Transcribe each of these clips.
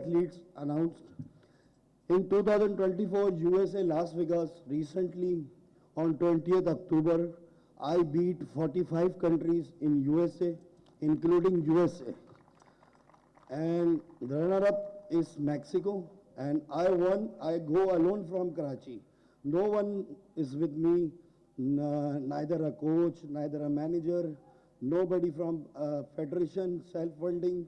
Athletes announced. In 2024 USA Las Vegas, recently on 20th October, I beat 45 countries in USA, including USA. And the runner-up is Mexico, and I won. I go alone from Karachi. No one is with me, neither a coach, neither a manager, nobody from federation, self-funding,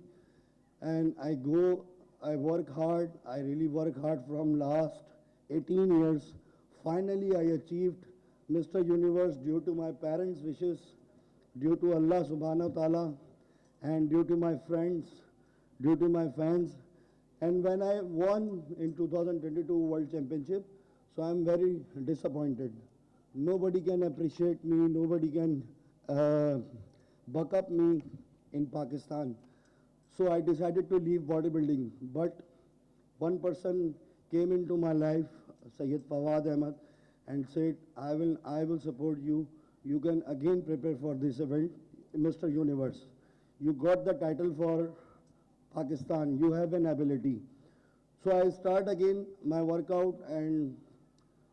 and I work hard, I really work hard from last 18 years. Finally, I achieved Mr. Universe due to my parents' wishes, due to Allah subhanahu wa ta'ala, and due to my friends, due to my fans. And when I won in 2022 World Championship, so I'm very disappointed. Nobody can appreciate me, nobody can buck up me in Pakistan. So I decided to leave bodybuilding. But one person came into my life, Sayyid Fawad Ahmed, and said, I will support you. You can again prepare for this event, Mr. Universe. You got the title for Pakistan. You have an ability. So I start again my workout, and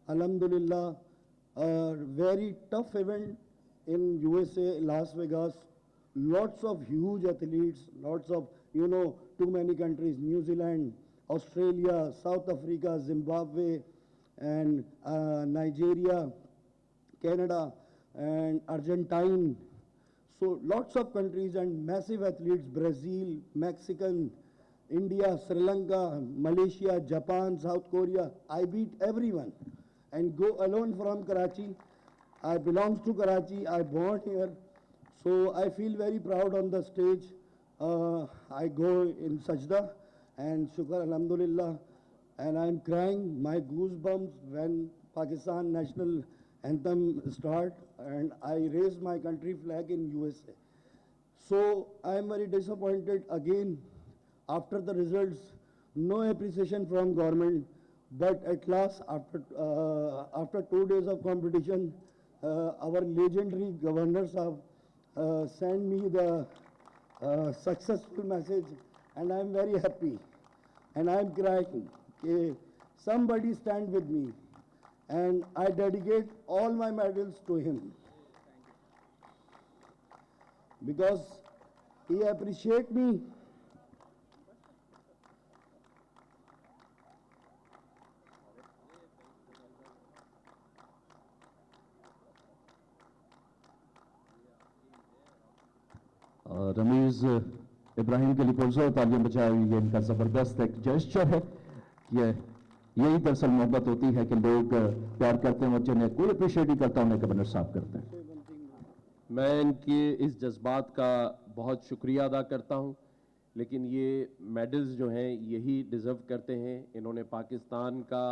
Alhamdulillah, a very tough event in USA, Las Vegas. Lots of huge athletes, lots of, too many countries, New Zealand, Australia, South Africa, Zimbabwe, and Nigeria, Canada, and Argentine. So lots of countries and massive athletes, Brazil, Mexican, India, Sri Lanka, Malaysia, Japan, South Korea. I beat everyone and go alone from Karachi. I belong to Karachi. I born here. So I feel very proud on the stage. I go in sajda and shukr alhamdulillah, and I'm crying my goosebumps when Pakistan national anthem start and I raise my country flag in USA. So I'm very disappointed again after the results. No appreciation from government, but at last after 2 days of competition, our legendary governors have sent me the successful message, and I'm very happy. And I'm crying. Okay, somebody stand with me, and I dedicate all my medals to him because he appreciate me. Ramiz Ibrahim के लिए पुरज़ोर तालियां बजाएं। ये इनका ज़बरदस्त एक gesture है। यही दरअसल मोहब्बत होती है कि लोग प्यार करते हैं और जिन्हें कोई अप्रिशिएट नहीं करता उन्हें कभी साफ करते हैं। मैं इनके इस जज्बात का बहुत शुक्रिया अदा करता हूं, लेकिन ये मेडल्स जो हैं यही डिज़र्व करते हैं। इन्होंने पाकिस्तान का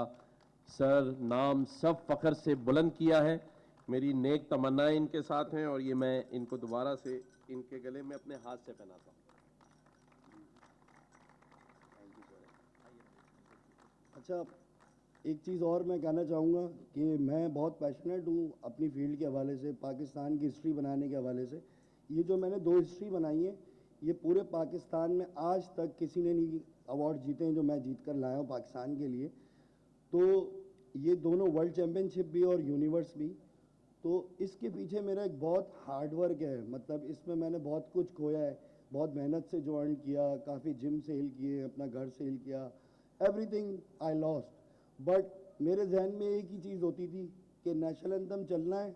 सर नाम सब फ़ख्र से बुलंद किया है। मेरी नेक तमन्नाएं इनके साथ हैं और ये मैं इनको दोबारा से इनके गले में अपने हाथ से पहनाता हूँ। अच्छा, एक चीज़ और मैं कहना चाहूँगा कि मैं बहुत पैशनेट हूँ अपनी फील्ड के हवाले से, पाकिस्तान की हिस्ट्री बनाने के हवाले से। ये जो मैंने 2 हिस्ट्री बनाई है, ये पूरे पाकिस्तान में आज तक किसी ने नहीं अवार्ड जीते हैं जो मैं जीत कर लाया हूँ पाकिस्तान के लिए। तो ये दोनों वर्ल्ड चैम्पियनशिप भी और यूनिवर्स भी। तो इसके पीछे मेरा एक बहुत हार्ड वर्क है, मतलब इसमें मैंने बहुत कुछ खोया है, बहुत मेहनत से ज्वाइन किया, काफ़ी जिम सेल किए, अपना घर सेल किया, एवरीथिंग आई लॉस्ट। बट मेरे जहन में एक ही चीज़ होती थी कि नेशनल एंथम चलना है